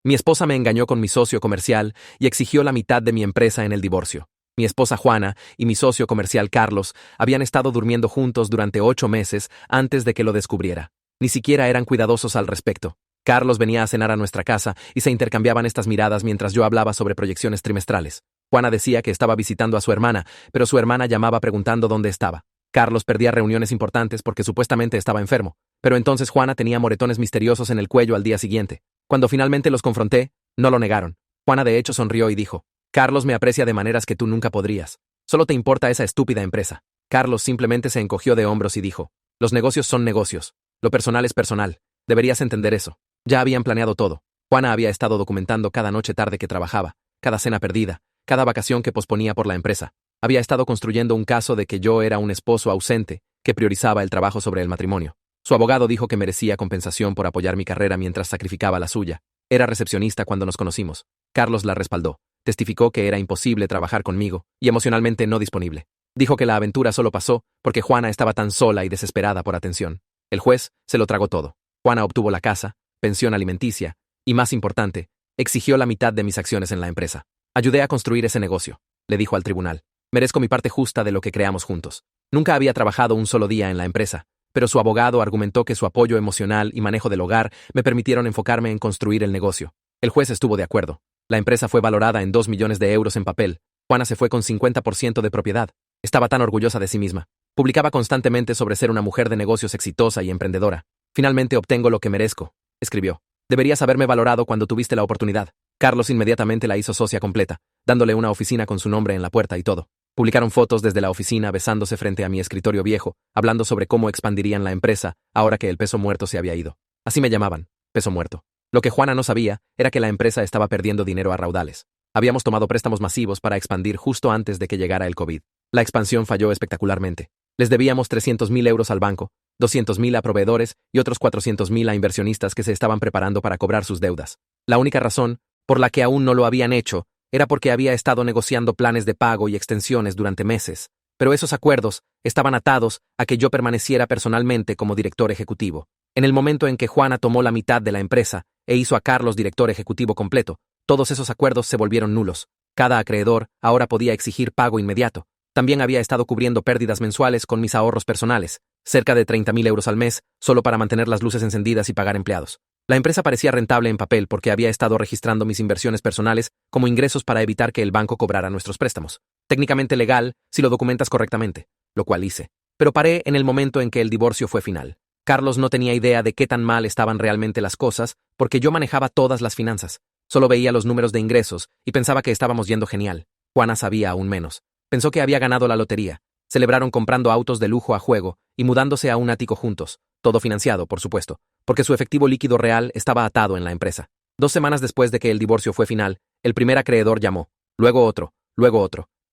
Mi esposa me engañó con mi socio comercial y exigió la mitad de mi empresa en el divorcio. Mi esposa Juana y mi socio comercial Carlos habían estado durmiendo juntos durante 8 meses antes de que lo descubriera. Ni siquiera eran cuidadosos al respecto. Carlos venía a cenar a nuestra casa y se intercambiaban estas miradas mientras yo hablaba sobre proyecciones trimestrales. Juana decía que estaba visitando a su hermana, pero su hermana llamaba preguntando dónde estaba. Carlos perdía reuniones importantes porque supuestamente estaba enfermo, pero entonces Juana tenía moretones misteriosos en el cuello al día siguiente. Cuando finalmente los confronté, no lo negaron. Juana de hecho sonrió y dijo: Carlos me aprecia de maneras que tú nunca podrías. Solo te importa esa estúpida empresa. Carlos simplemente se encogió de hombros y dijo: los negocios son negocios. Lo personal es personal. Deberías entender eso. Ya habían planeado todo. Juana había estado documentando cada noche tarde que trabajaba, cada cena perdida, cada vacación que posponía por la empresa. Había estado construyendo un caso de que yo era un esposo ausente, que priorizaba el trabajo sobre el matrimonio. Su abogado dijo que merecía compensación por apoyar mi carrera mientras sacrificaba la suya. Era recepcionista cuando nos conocimos. Carlos la respaldó. Testificó que era imposible trabajar conmigo y emocionalmente no disponible. Dijo que la aventura solo pasó porque Juana estaba tan sola y desesperada por atención. El juez se lo tragó todo. Juana obtuvo la casa, pensión alimenticia y, más importante, exigió la mitad de mis acciones en la empresa. Ayudé a construir ese negocio, le dijo al tribunal. Merezco mi parte justa de lo que creamos juntos. Nunca había trabajado un solo día en la empresa, pero su abogado argumentó que su apoyo emocional y manejo del hogar me permitieron enfocarme en construir el negocio. El juez estuvo de acuerdo. La empresa fue valorada en 2 millones de euros en papel. Juana se fue con 50% de propiedad. Estaba tan orgullosa de sí misma. Publicaba constantemente sobre ser una mujer de negocios exitosa y emprendedora. Finalmente obtengo lo que merezco, escribió. Deberías haberme valorado cuando tuviste la oportunidad. Carlos inmediatamente la hizo socia completa, dándole una oficina con su nombre en la puerta y todo. Publicaron fotos desde la oficina besándose frente a mi escritorio viejo, hablando sobre cómo expandirían la empresa ahora que el peso muerto se había ido. Así me llamaban, peso muerto. Lo que Juana no sabía era que la empresa estaba perdiendo dinero a raudales. Habíamos tomado préstamos masivos para expandir justo antes de que llegara el COVID. La expansión falló espectacularmente. Les debíamos 300.000 euros al banco, 200.000 a proveedores y otros 400.000 a inversionistas que se estaban preparando para cobrar sus deudas. La única razón por la que aún no lo habían hecho era porque había estado negociando planes de pago y extensiones durante meses, pero esos acuerdos estaban atados a que yo permaneciera personalmente como director ejecutivo. En el momento en que Juana tomó la mitad de la empresa e hizo a Carlos director ejecutivo completo, todos esos acuerdos se volvieron nulos. Cada acreedor ahora podía exigir pago inmediato. También había estado cubriendo pérdidas mensuales con mis ahorros personales, cerca de 30.000 euros al mes, solo para mantener las luces encendidas y pagar empleados. La empresa parecía rentable en papel porque había estado registrando mis inversiones personales como ingresos para evitar que el banco cobrara nuestros préstamos. Técnicamente legal si lo documentas correctamente, lo cual hice. Pero paré en el momento en que el divorcio fue final. Carlos no tenía idea de qué tan mal estaban realmente las cosas porque yo manejaba todas las finanzas. Solo veía los números de ingresos y pensaba que estábamos yendo genial. Juana sabía aún menos. Pensó que había ganado la lotería. Celebraron comprando autos de lujo a juego y mudándose a un ático juntos. Todo financiado, por supuesto, porque su efectivo líquido real estaba atado en la empresa. 2 semanas después de que el divorcio fue final, el primer acreedor llamó. Luego otro.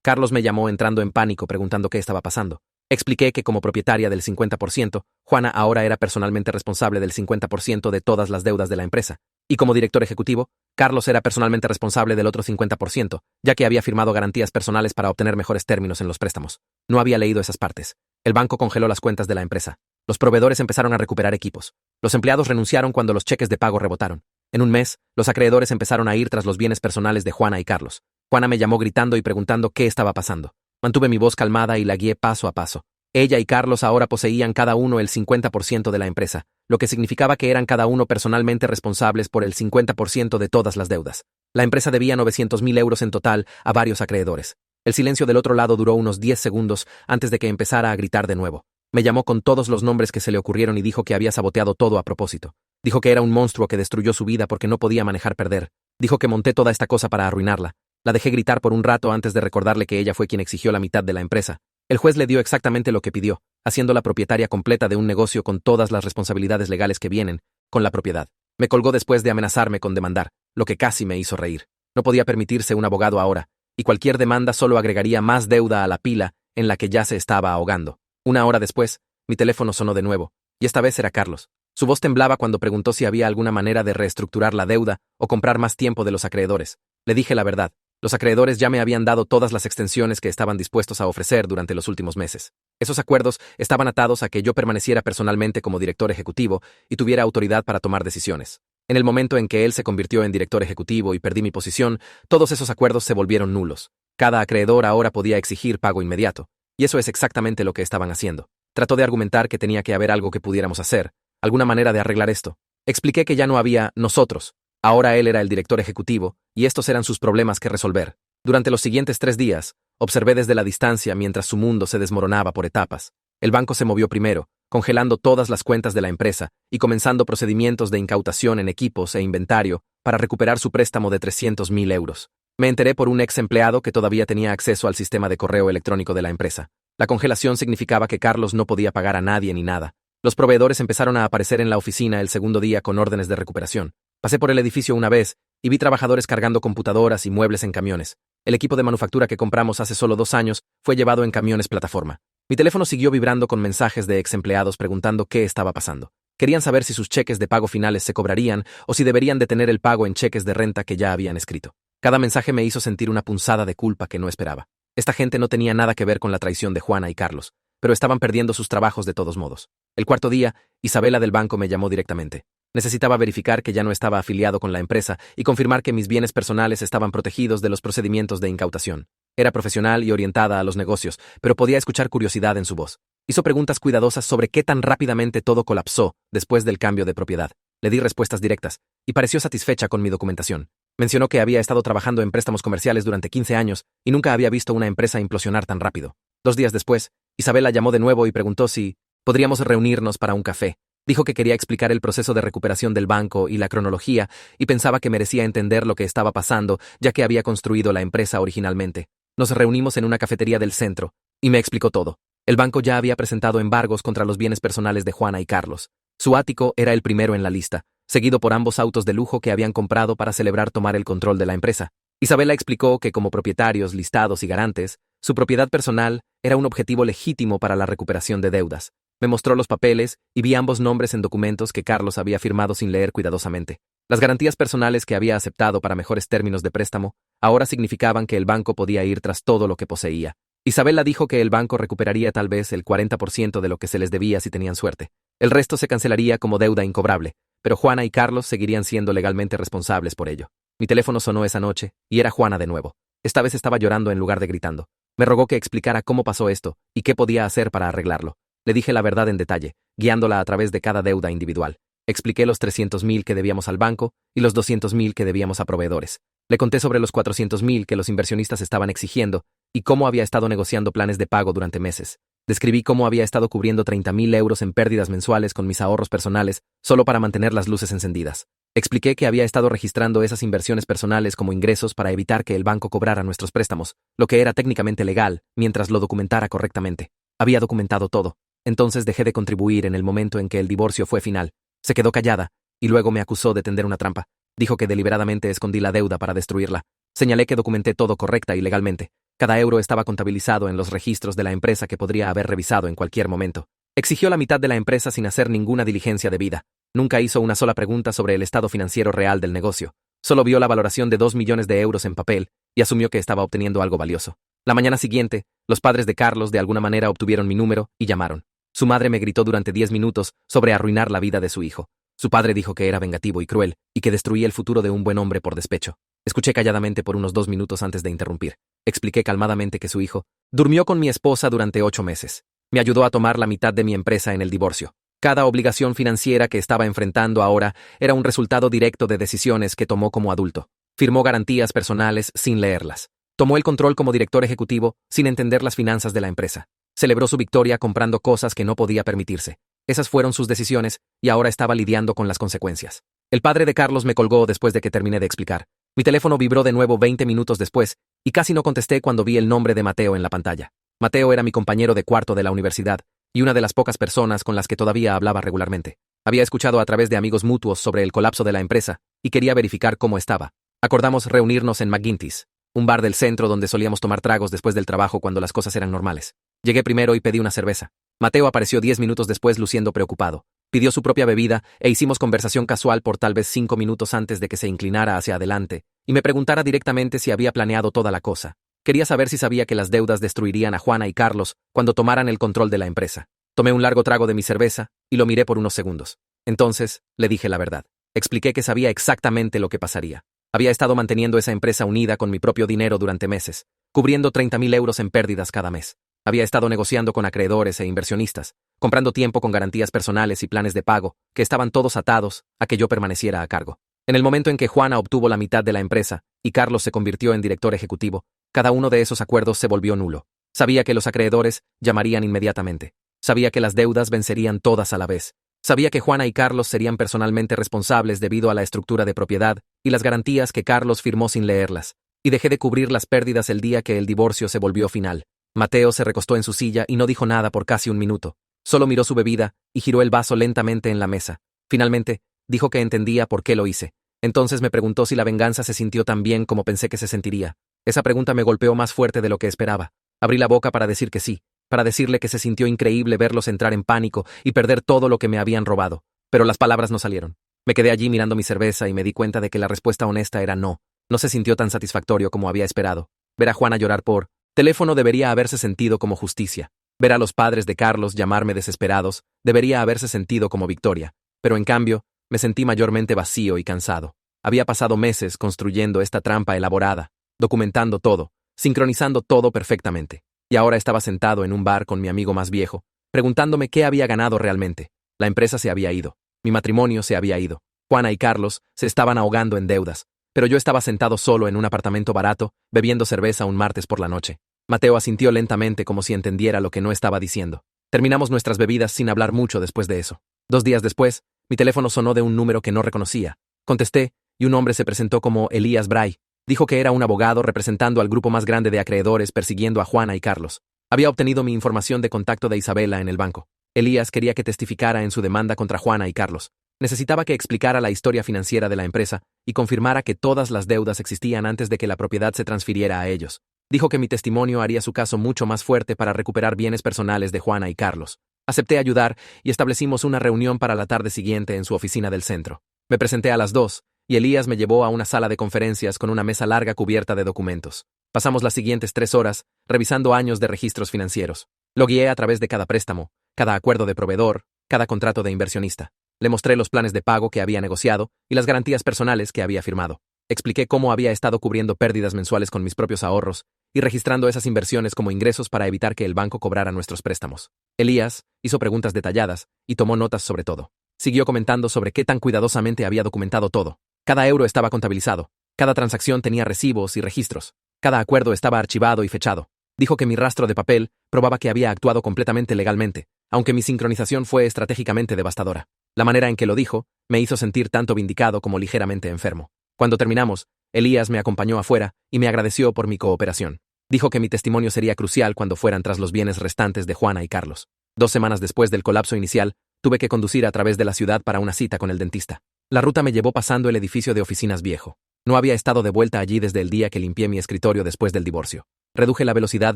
Carlos me llamó entrando en pánico preguntando qué estaba pasando. Expliqué que como propietaria del 50%, Juana ahora era personalmente responsable del 50% de todas las deudas de la empresa. Y como director ejecutivo, Carlos era personalmente responsable del otro 50%, ya que había firmado garantías personales para obtener mejores términos en los préstamos. No había leído esas partes. El banco congeló las cuentas de la empresa. Los proveedores empezaron a recuperar equipos. Los empleados renunciaron cuando los cheques de pago rebotaron. En un mes, los acreedores empezaron a ir tras los bienes personales de Juana y Carlos. Juana me llamó gritando y preguntando qué estaba pasando. Mantuve mi voz calmada y la guié paso a paso. Ella y Carlos ahora poseían cada uno el 50% de la empresa, lo que significaba que eran cada uno personalmente responsables por el 50% de todas las deudas. La empresa debía 900.000 euros en total a varios acreedores. El silencio del otro lado duró unos 10 segundos antes de que empezara a gritar de nuevo. Me llamó con todos los nombres que se le ocurrieron y dijo que había saboteado todo a propósito. Dijo que era un monstruo que destruyó su vida porque no podía manejar perder. Dijo que monté toda esta cosa para arruinarla. La dejé gritar por un rato antes de recordarle que ella fue quien exigió la mitad de la empresa. El juez le dio exactamente lo que pidió, haciéndola propietaria completa de un negocio con todas las responsabilidades legales que vienen con la propiedad. Me colgó después de amenazarme con demandar, lo que casi me hizo reír. No podía permitirse un abogado ahora, y cualquier demanda solo agregaría más deuda a la pila en la que ya se estaba ahogando. 1 hora después, mi teléfono sonó de nuevo, y esta vez era Carlos. Su voz temblaba cuando preguntó si había alguna manera de reestructurar la deuda o comprar más tiempo de los acreedores. Le dije la verdad. Los acreedores ya me habían dado todas las extensiones que estaban dispuestos a ofrecer durante los últimos meses. Esos acuerdos estaban atados a que yo permaneciera personalmente como director ejecutivo y tuviera autoridad para tomar decisiones. En el momento en que él se convirtió en director ejecutivo y perdí mi posición, todos esos acuerdos se volvieron nulos. Cada acreedor ahora podía exigir pago inmediato. Y eso es exactamente lo que estaban haciendo. Trató de argumentar que tenía que haber algo que pudiéramos hacer, alguna manera de arreglar esto. Expliqué que ya no había nosotros. Ahora él era el director ejecutivo, y estos eran sus problemas que resolver. Durante los siguientes 3 días, observé desde la distancia mientras su mundo se desmoronaba por etapas. El banco se movió primero, congelando todas las cuentas de la empresa y comenzando procedimientos de incautación en equipos e inventario para recuperar su préstamo de 300.000 euros. Me enteré por un ex empleado que todavía tenía acceso al sistema de correo electrónico de la empresa. La congelación significaba que Carlos no podía pagar a nadie ni nada. Los proveedores empezaron a aparecer en la oficina el segundo día con órdenes de recuperación. Pasé por el edificio una vez y vi trabajadores cargando computadoras y muebles en camiones. El equipo de manufactura que compramos hace solo 2 años fue llevado en camiones plataforma. Mi teléfono siguió vibrando con mensajes de ex empleados preguntando qué estaba pasando. Querían saber si sus cheques de pago finales se cobrarían o si deberían detener el pago en cheques de renta que ya habían escrito. Cada mensaje me hizo sentir una punzada de culpa que no esperaba. Esta gente no tenía nada que ver con la traición de Juana y Carlos, pero estaban perdiendo sus trabajos de todos modos. El cuarto día, Isabela del banco me llamó directamente. Necesitaba verificar que ya no estaba afiliado con la empresa y confirmar que mis bienes personales estaban protegidos de los procedimientos de incautación. Era profesional y orientada a los negocios, pero podía escuchar curiosidad en su voz. Hizo preguntas cuidadosas sobre qué tan rápidamente todo colapsó después del cambio de propiedad. Le di respuestas directas, y pareció satisfecha con mi documentación. Mencionó que había estado trabajando en préstamos comerciales durante 15 años y nunca había visto una empresa implosionar tan rápido. 2 días después, Isabela llamó de nuevo y preguntó si podríamos reunirnos para un café. Dijo que quería explicar el proceso de recuperación del banco y la cronología, y pensaba que merecía entender lo que estaba pasando, ya que había construido la empresa originalmente. Nos reunimos en una cafetería del centro, y me explicó todo. El banco ya había presentado embargos contra los bienes personales de Juana y Carlos. Su ático era el primero en la lista, seguido por ambos autos de lujo que habían comprado para celebrar tomar el control de la empresa. Isabela explicó que como propietarios, listados y garantes, su propiedad personal era un objetivo legítimo para la recuperación de deudas. Me mostró los papeles y vi ambos nombres en documentos que Carlos había firmado sin leer cuidadosamente. Las garantías personales que había aceptado para mejores términos de préstamo ahora significaban que el banco podía ir tras todo lo que poseía. Isabela dijo que el banco recuperaría tal vez el 40% de lo que se les debía si tenían suerte. El resto se cancelaría como deuda incobrable, pero Juana y Carlos seguirían siendo legalmente responsables por ello. Mi teléfono sonó esa noche, y era Juana de nuevo. Esta vez estaba llorando en lugar de gritando. Me rogó que explicara cómo pasó esto y qué podía hacer para arreglarlo. Le dije la verdad en detalle, guiándola a través de cada deuda individual. Expliqué los 300.000 que debíamos al banco y los 200.000 que debíamos a proveedores. Le conté sobre los 400.000 que los inversionistas estaban exigiendo y cómo había estado negociando planes de pago durante meses. Describí cómo había estado cubriendo 30.000 euros en pérdidas mensuales con mis ahorros personales solo para mantener las luces encendidas. Expliqué que había estado registrando esas inversiones personales como ingresos para evitar que el banco cobrara nuestros préstamos, lo que era técnicamente legal, mientras lo documentara correctamente. Había documentado todo. Entonces dejé de contribuir en el momento en que el divorcio fue final. Se quedó callada, y luego me acusó de tender una trampa. Dijo que deliberadamente escondí la deuda para destruirla. Señalé que documenté todo correcta y legalmente. Cada euro estaba contabilizado en los registros de la empresa que podría haber revisado en cualquier momento. Exigió la mitad de la empresa sin hacer ninguna diligencia debida. Nunca hizo una sola pregunta sobre el estado financiero real del negocio. Solo vio la valoración de 2 millones de euros en papel y asumió que estaba obteniendo algo valioso. La mañana siguiente, los padres de Carlos de alguna manera obtuvieron mi número y llamaron. Su madre me gritó durante 10 minutos sobre arruinar la vida de su hijo. Su padre dijo que era vengativo y cruel y que destruía el futuro de un buen hombre por despecho. Escuché calladamente por unos 2 minutos antes de interrumpir. Expliqué calmadamente que su hijo durmió con mi esposa durante 8 meses. Me ayudó a tomar la mitad de mi empresa en el divorcio. Cada obligación financiera que estaba enfrentando ahora era un resultado directo de decisiones que tomó como adulto. Firmó garantías personales sin leerlas. Tomó el control como director ejecutivo sin entender las finanzas de la empresa. Celebró su victoria comprando cosas que no podía permitirse. Esas fueron sus decisiones y ahora estaba lidiando con las consecuencias. El padre de Carlos me colgó después de que terminé de explicar. Mi teléfono vibró de nuevo 20 minutos después y casi no contesté cuando vi el nombre de Mateo en la pantalla. Mateo era mi compañero de cuarto de la universidad y una de las pocas personas con las que todavía hablaba regularmente. Había escuchado a través de amigos mutuos sobre el colapso de la empresa y quería verificar cómo estaba. Acordamos reunirnos en McGuinty's, un bar del centro donde solíamos tomar tragos después del trabajo cuando las cosas eran normales. Llegué primero y pedí una cerveza. Mateo apareció 10 minutos después luciendo preocupado. Pidió su propia bebida e hicimos conversación casual por tal vez 5 minutos antes de que se inclinara hacia adelante y me preguntara directamente si había planeado toda la cosa. Quería saber si sabía que las deudas destruirían a Juana y Carlos cuando tomaran el control de la empresa. Tomé un largo trago de mi cerveza y lo miré por unos segundos. Entonces, le dije la verdad. Expliqué que sabía exactamente lo que pasaría. Había estado manteniendo esa empresa unida con mi propio dinero durante meses, cubriendo 30.000 euros en pérdidas cada mes. Había estado negociando con acreedores e inversionistas, comprando tiempo con garantías personales y planes de pago, que estaban todos atados a que yo permaneciera a cargo. En el momento en que Juana obtuvo la mitad de la empresa y Carlos se convirtió en director ejecutivo, cada uno de esos acuerdos se volvió nulo. Sabía que los acreedores llamarían inmediatamente. Sabía que las deudas vencerían todas a la vez. Sabía que Juana y Carlos serían personalmente responsables debido a la estructura de propiedad y las garantías que Carlos firmó sin leerlas. Y dejé de cubrir las pérdidas el día que el divorcio se volvió final. Mateo se recostó en su silla y no dijo nada por casi un minuto. Solo miró su bebida y giró el vaso lentamente en la mesa. Finalmente, dijo que entendía por qué lo hice. Entonces me preguntó si la venganza se sintió tan bien como pensé que se sentiría. Esa pregunta me golpeó más fuerte de lo que esperaba. Abrí la boca para decir que sí, para decirle que se sintió increíble verlos entrar en pánico y perder todo lo que me habían robado. Pero las palabras no salieron. Me quedé allí mirando mi cerveza y me di cuenta de que la respuesta honesta era no. No se sintió tan satisfactorio como había esperado. Ver a Juana llorar por teléfono debería haberse sentido como justicia. Ver a los padres de Carlos llamarme desesperados debería haberse sentido como victoria. Pero en cambio, me sentí mayormente vacío y cansado. Había pasado meses construyendo esta trampa elaborada, documentando todo, sincronizando todo perfectamente. Y ahora estaba sentado en un bar con mi amigo más viejo, preguntándome qué había ganado realmente. La empresa se había ido. Mi matrimonio se había ido. Juana y Carlos se estaban ahogando en deudas. Pero yo estaba sentado solo en un apartamento barato, bebiendo cerveza un martes por la noche. Mateo asintió lentamente como si entendiera lo que no estaba diciendo. Terminamos nuestras bebidas sin hablar mucho después de eso. 2 días después, mi teléfono sonó de un número que no reconocía. Contesté, y un hombre se presentó como Elías Bray. Dijo que era un abogado representando al grupo más grande de acreedores persiguiendo a Juana y Carlos. Había obtenido mi información de contacto de Isabela en el banco. Elías quería que testificara en su demanda contra Juana y Carlos. Necesitaba que explicara la historia financiera de la empresa y confirmara que todas las deudas existían antes de que la propiedad se transfiriera a ellos. Dijo que mi testimonio haría su caso mucho más fuerte para recuperar bienes personales de Juana y Carlos. Acepté ayudar y establecimos una reunión para la tarde siguiente en su oficina del centro. Me presenté a las 2 y Elías me llevó a una sala de conferencias con una mesa larga cubierta de documentos. Pasamos las siguientes 3 horas revisando años de registros financieros. Lo guié a través de cada préstamo, cada acuerdo de proveedor, cada contrato de inversionista. Le mostré los planes de pago que había negociado y las garantías personales que había firmado. Expliqué cómo había estado cubriendo pérdidas mensuales con mis propios ahorros y registrando esas inversiones como ingresos para evitar que el banco cobrara nuestros préstamos. Elías hizo preguntas detalladas y tomó notas sobre todo. Siguió comentando sobre qué tan cuidadosamente había documentado todo. Cada euro estaba contabilizado. Cada transacción tenía recibos y registros. Cada acuerdo estaba archivado y fechado. Dijo que mi rastro de papel probaba que había actuado completamente legalmente, aunque mi sincronización fue estratégicamente devastadora. La manera en que lo dijo me hizo sentir tanto vindicado como ligeramente enfermo. Cuando terminamos, Elías me acompañó afuera y me agradeció por mi cooperación. Dijo que mi testimonio sería crucial cuando fueran tras los bienes restantes de Juana y Carlos. 2 semanas después del colapso inicial, tuve que conducir a través de la ciudad para una cita con el dentista. La ruta me llevó pasando el edificio de oficinas viejo. No había estado de vuelta allí desde el día que limpié mi escritorio después del divorcio. Reduje la velocidad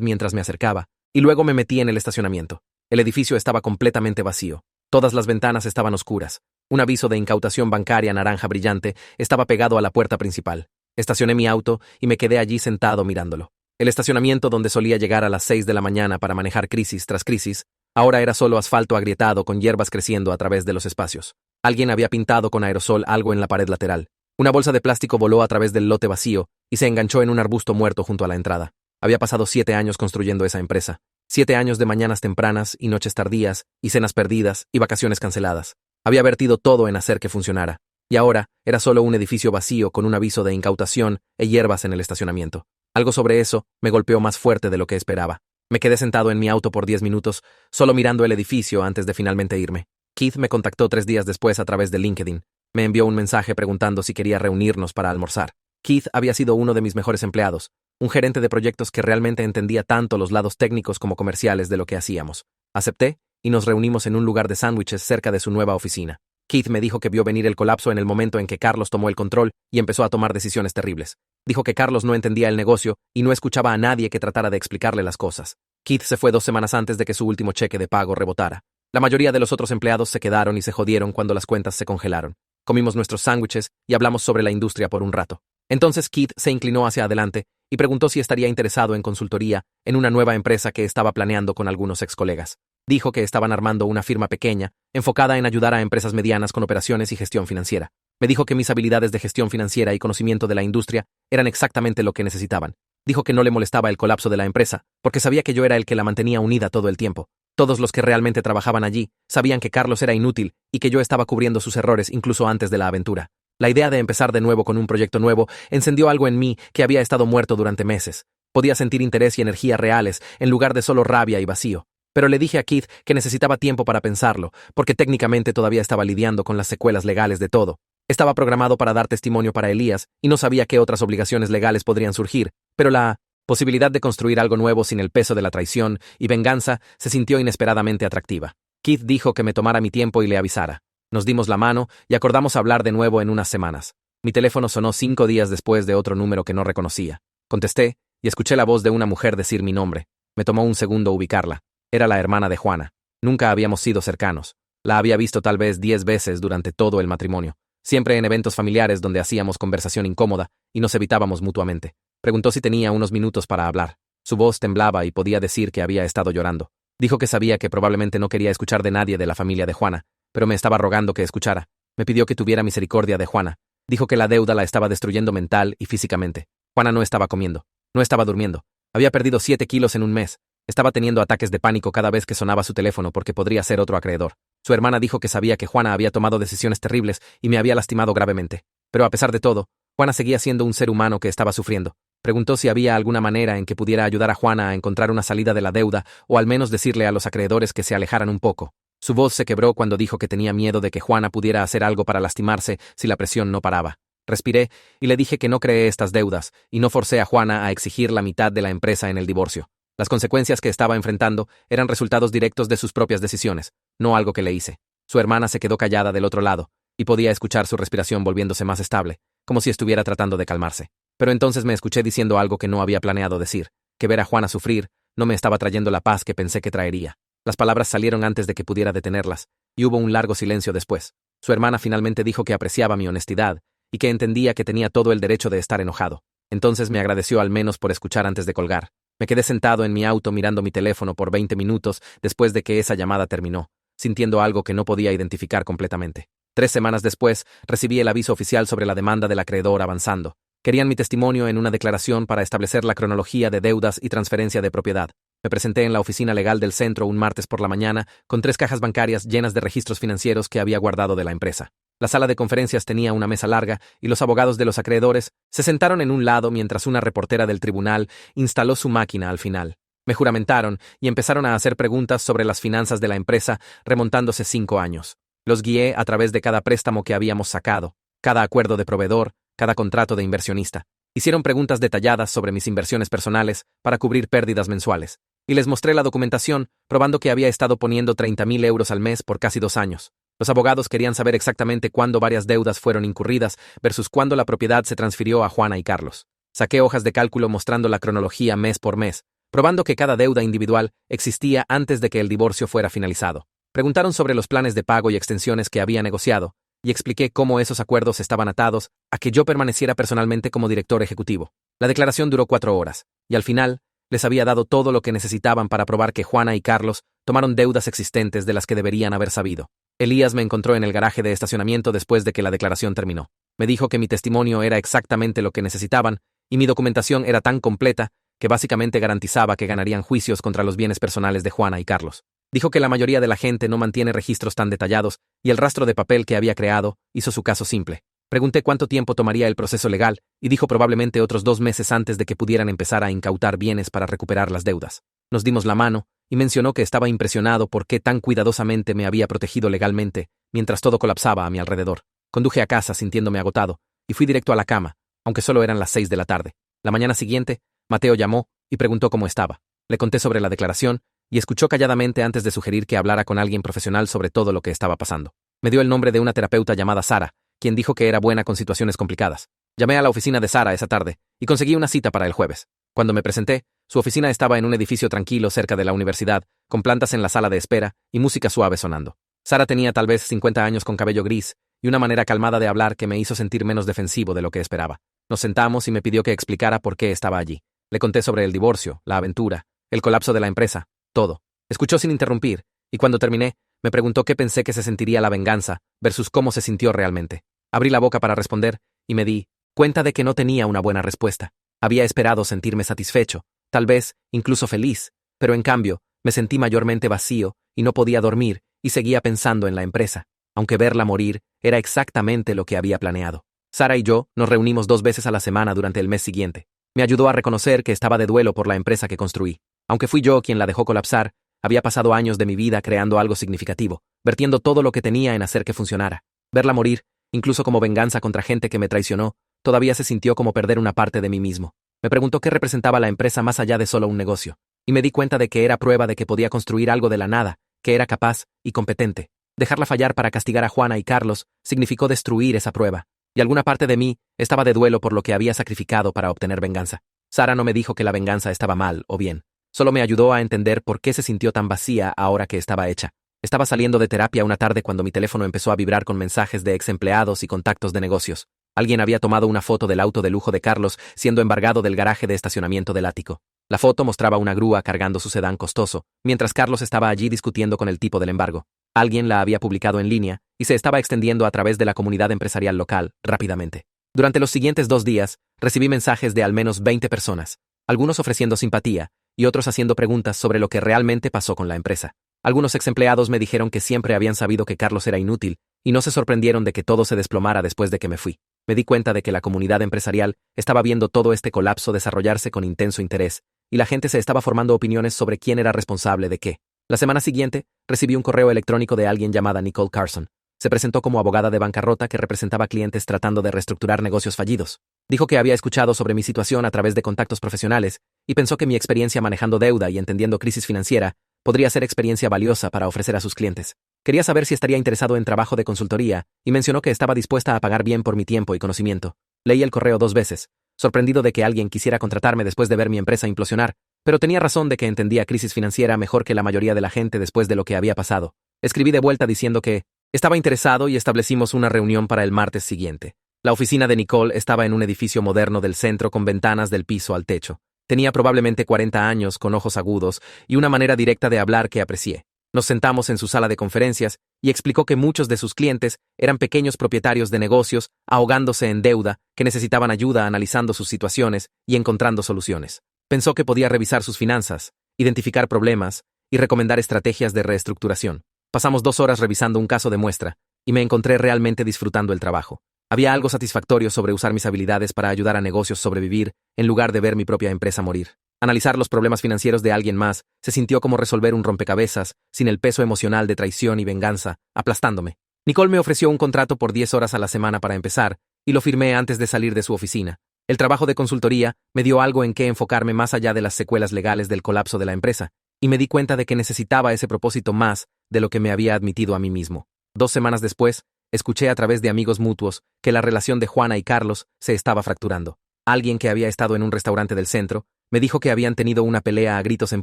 mientras me acercaba, y luego me metí en el estacionamiento. El edificio estaba completamente vacío. Todas las ventanas estaban oscuras. Un aviso de incautación bancaria naranja brillante estaba pegado a la puerta principal. Estacioné mi auto y me quedé allí sentado mirándolo. El estacionamiento donde solía llegar a las 6 de la mañana para manejar crisis tras crisis, ahora era solo asfalto agrietado con hierbas creciendo a través de los espacios. Alguien había pintado con aerosol algo en la pared lateral. Una bolsa de plástico voló a través del lote vacío y se enganchó en un arbusto muerto junto a la entrada. Había pasado 7 años construyendo esa empresa. 7 años de mañanas tempranas y noches tardías y cenas perdidas y vacaciones canceladas. Había vertido todo en hacer que funcionara. Y ahora era solo un edificio vacío con un aviso de incautación e hierbas en el estacionamiento. Algo sobre eso me golpeó más fuerte de lo que esperaba. Me quedé sentado en mi auto por 10 minutos, solo mirando el edificio antes de finalmente irme. Keith me contactó 3 días después a través de LinkedIn. Me envió un mensaje preguntando si quería reunirnos para almorzar. Keith había sido uno de mis mejores empleados, un gerente de proyectos que realmente entendía tanto los lados técnicos como comerciales de lo que hacíamos. Acepté y nos reunimos en un lugar de sándwiches cerca de su nueva oficina. Keith me dijo que vio venir el colapso en el momento en que Carlos tomó el control y empezó a tomar decisiones terribles. Dijo que Carlos no entendía el negocio y no escuchaba a nadie que tratara de explicarle las cosas. Keith se fue 2 semanas antes de que su último cheque de pago rebotara. La mayoría de los otros empleados se quedaron y se jodieron cuando las cuentas se congelaron. Comimos nuestros sándwiches y hablamos sobre la industria por un rato. Entonces Keith se inclinó hacia adelante y preguntó si estaría interesado en consultoría en una nueva empresa que estaba planeando con algunos ex colegas. Dijo que estaban armando una firma pequeña, enfocada en ayudar a empresas medianas con operaciones y gestión financiera. Me dijo que mis habilidades de gestión financiera y conocimiento de la industria eran exactamente lo que necesitaban. Dijo que no le molestaba el colapso de la empresa, porque sabía que yo era el que la mantenía unida todo el tiempo. Todos los que realmente trabajaban allí sabían que Carlos era inútil y que yo estaba cubriendo sus errores incluso antes de la aventura. La idea de empezar de nuevo con un proyecto nuevo encendió algo en mí que había estado muerto durante meses. Podía sentir interés y energía reales en lugar de solo rabia y vacío. Pero le dije a Keith que necesitaba tiempo para pensarlo, porque técnicamente todavía estaba lidiando con las secuelas legales de todo. Estaba programado para dar testimonio para Elías y no sabía qué otras obligaciones legales podrían surgir, pero la posibilidad de construir algo nuevo sin el peso de la traición y venganza se sintió inesperadamente atractiva. Keith dijo que me tomara mi tiempo y le avisara. Nos dimos la mano y acordamos hablar de nuevo en unas semanas. Mi teléfono sonó 5 días después de otro número que no reconocía. Contesté y escuché la voz de una mujer decir mi nombre. Me tomó un segundo ubicarla. Era la hermana de Juana. Nunca habíamos sido cercanos. La había visto tal vez 10 veces durante todo el matrimonio. Siempre en eventos familiares donde hacíamos conversación incómoda y nos evitábamos mutuamente. Preguntó si tenía unos minutos para hablar. Su voz temblaba y podía decir que había estado llorando. Dijo que sabía que probablemente no quería escuchar de nadie de la familia de Juana, pero me estaba rogando que escuchara. Me pidió que tuviera misericordia de Juana. Dijo que la deuda la estaba destruyendo mental y físicamente. Juana no estaba comiendo, no estaba durmiendo. Había perdido 7 kilos en un mes. Estaba teniendo ataques de pánico cada vez que sonaba su teléfono porque podría ser otro acreedor. Su hermana dijo que sabía que Juana había tomado decisiones terribles y me había lastimado gravemente. Pero a pesar de todo, Juana seguía siendo un ser humano que estaba sufriendo. Preguntó si había alguna manera en que pudiera ayudar a Juana a encontrar una salida de la deuda o al menos decirle a los acreedores que se alejaran un poco. Su voz se quebró cuando dijo que tenía miedo de que Juana pudiera hacer algo para lastimarse si la presión no paraba. Respiré y le dije que no creé estas deudas y no forcé a Juana a exigir la mitad de la empresa en el divorcio. Las consecuencias que estaba enfrentando eran resultados directos de sus propias decisiones, no algo que le hice. Su hermana se quedó callada del otro lado y podía escuchar su respiración volviéndose más estable, como si estuviera tratando de calmarse. Pero entonces me escuché diciendo algo que no había planeado decir, que ver a Juana sufrir no me estaba trayendo la paz que pensé que traería. Las palabras salieron antes de que pudiera detenerlas, y hubo un largo silencio después. Su hermana finalmente dijo que apreciaba mi honestidad y que entendía que tenía todo el derecho de estar enojado. Entonces me agradeció al menos por escuchar antes de colgar. Me quedé sentado en mi auto mirando mi teléfono por 20 minutos después de que esa llamada terminó, sintiendo algo que no podía identificar completamente. 3 semanas después, recibí el aviso oficial sobre la demanda del acreedor avanzando. Querían mi testimonio en una declaración para establecer la cronología de deudas y transferencia de propiedad. Me presenté en la oficina legal del centro un martes por la mañana con 3 cajas bancarias llenas de registros financieros que había guardado de la empresa. La sala de conferencias tenía una mesa larga y los abogados de los acreedores se sentaron en un lado mientras una reportera del tribunal instaló su máquina al final. Me juramentaron y empezaron a hacer preguntas sobre las finanzas de la empresa remontándose 5 años. Los guié a través de cada préstamo que habíamos sacado, cada acuerdo de proveedor, cada contrato de inversionista. Hicieron preguntas detalladas sobre mis inversiones personales para cubrir pérdidas mensuales. Y les mostré la documentación, probando que había estado poniendo 30.000 euros al mes por casi 2 años. Los abogados querían saber exactamente cuándo varias deudas fueron incurridas versus cuándo la propiedad se transfirió a Juana y Carlos. Saqué hojas de cálculo mostrando la cronología mes por mes, probando que cada deuda individual existía antes de que el divorcio fuera finalizado. Preguntaron sobre los planes de pago y extensiones que había negociado, y expliqué cómo esos acuerdos estaban atados a que yo permaneciera personalmente como director ejecutivo. La declaración duró 4 horas, y al final les había dado todo lo que necesitaban para probar que Juana y Carlos tomaron deudas existentes de las que deberían haber sabido. Elías me encontró en el garaje de estacionamiento después de que la declaración terminó. Me dijo que mi testimonio era exactamente lo que necesitaban y mi documentación era tan completa que básicamente garantizaba que ganarían juicios contra los bienes personales de Juana y Carlos. Dijo que la mayoría de la gente no mantiene registros tan detallados y el rastro de papel que había creado hizo su caso simple. Pregunté cuánto tiempo tomaría el proceso legal y dijo probablemente otros 2 meses antes de que pudieran empezar a incautar bienes para recuperar las deudas. Nos dimos la mano y mencionó que estaba impresionado por qué tan cuidadosamente me había protegido legalmente mientras todo colapsaba a mi alrededor. Conduje a casa sintiéndome agotado y fui directo a la cama, aunque solo eran las 6 de la tarde. La mañana siguiente, Mateo llamó y preguntó cómo estaba. Le conté sobre la declaración y escuchó calladamente antes de sugerir que hablara con alguien profesional sobre todo lo que estaba pasando. Me dio el nombre de una terapeuta llamada Sara, quien dijo que era buena con situaciones complicadas. Llamé a la oficina de Sara esa tarde y conseguí una cita para el jueves. Cuando me presenté, su oficina estaba en un edificio tranquilo cerca de la universidad, con plantas en la sala de espera y música suave sonando. Sara tenía tal vez 50 años con cabello gris y una manera calmada de hablar que me hizo sentir menos defensivo de lo que esperaba. Nos sentamos y me pidió que explicara por qué estaba allí. Le conté sobre el divorcio, la aventura, el colapso de la empresa, todo. Escuchó sin interrumpir, y cuando terminé, me preguntó qué pensé que se sentiría la venganza versus cómo se sintió realmente. Abrí la boca para responder, y me di cuenta de que no tenía una buena respuesta. Había esperado sentirme satisfecho, tal vez incluso feliz, pero en cambio, me sentí mayormente vacío y no podía dormir, y seguía pensando en la empresa, aunque verla morir era exactamente lo que había planeado. Sara y yo nos reunimos 2 veces a la semana durante el mes siguiente. Me ayudó a reconocer que estaba de duelo por la empresa que construí. Aunque fui yo quien la dejó colapsar, había pasado años de mi vida creando algo significativo, vertiendo todo lo que tenía en hacer que funcionara. Verla morir, incluso como venganza contra gente que me traicionó, todavía se sintió como perder una parte de mí mismo. Me preguntó qué representaba la empresa más allá de solo un negocio, y me di cuenta de que era prueba de que podía construir algo de la nada, que era capaz y competente. Dejarla fallar para castigar a Juana y Carlos significó destruir esa prueba, y alguna parte de mí estaba de duelo por lo que había sacrificado para obtener venganza. Sara no me dijo que la venganza estaba mal o bien, solo me ayudó a entender por qué se sintió tan vacía ahora que estaba hecha. Estaba saliendo de terapia una tarde cuando mi teléfono empezó a vibrar con mensajes de ex empleados y contactos de negocios. Alguien había tomado una foto del auto de lujo de Carlos siendo embargado del garaje de estacionamiento del ático. La foto mostraba una grúa cargando su sedán costoso, mientras Carlos estaba allí discutiendo con el tipo del embargo. Alguien la había publicado en línea y se estaba extendiendo a través de la comunidad empresarial local, rápidamente. Durante los siguientes 2 días, recibí mensajes de al menos 20 personas, algunos ofreciendo simpatía y otros haciendo preguntas sobre lo que realmente pasó con la empresa. Algunos ex empleados me dijeron que siempre habían sabido que Carlos era inútil y no se sorprendieron de que todo se desplomara después de que me fui. Me di cuenta de que la comunidad empresarial estaba viendo todo este colapso desarrollarse con intenso interés, y la gente se estaba formando opiniones sobre quién era responsable de qué. La semana siguiente, recibí un correo electrónico de alguien llamada Nicole Carson. Se presentó como abogada de bancarrota que representaba clientes tratando de reestructurar negocios fallidos. Dijo que había escuchado sobre mi situación a través de contactos profesionales y pensó que mi experiencia manejando deuda y entendiendo crisis financiera podría ser experiencia valiosa para ofrecer a sus clientes. Quería saber si estaría interesado en trabajo de consultoría y mencionó que estaba dispuesta a pagar bien por mi tiempo y conocimiento. Leí el correo 2 veces, sorprendido de que alguien quisiera contratarme después de ver mi empresa implosionar, pero tenía razón de que entendía crisis financiera mejor que la mayoría de la gente después de lo que había pasado. Escribí de vuelta diciendo que estaba interesado y establecimos una reunión para el martes siguiente. La oficina de Nicole estaba en un edificio moderno del centro con ventanas del piso al techo. Tenía probablemente 40 años, con ojos agudos y una manera directa de hablar que aprecié. Nos sentamos en su sala de conferencias y explicó que muchos de sus clientes eran pequeños propietarios de negocios ahogándose en deuda que necesitaban ayuda analizando sus situaciones y encontrando soluciones. Pensó que podía revisar sus finanzas, identificar problemas y recomendar estrategias de reestructuración. Pasamos 2 horas revisando un caso de muestra y me encontré realmente disfrutando el trabajo. Había algo satisfactorio sobre usar mis habilidades para ayudar a negocios a sobrevivir en lugar de ver mi propia empresa morir. Analizar los problemas financieros de alguien más se sintió como resolver un rompecabezas sin el peso emocional de traición y venganza, aplastándome. Nicole me ofreció un contrato por 10 horas a la semana para empezar, y lo firmé antes de salir de su oficina. El trabajo de consultoría me dio algo en qué enfocarme más allá de las secuelas legales del colapso de la empresa, y me di cuenta de que necesitaba ese propósito más de lo que me había admitido a mí mismo. 2 semanas después, escuché a través de amigos mutuos que la relación de Juana y Carlos se estaba fracturando. Alguien que había estado en un restaurante del centro me dijo que habían tenido una pelea a gritos en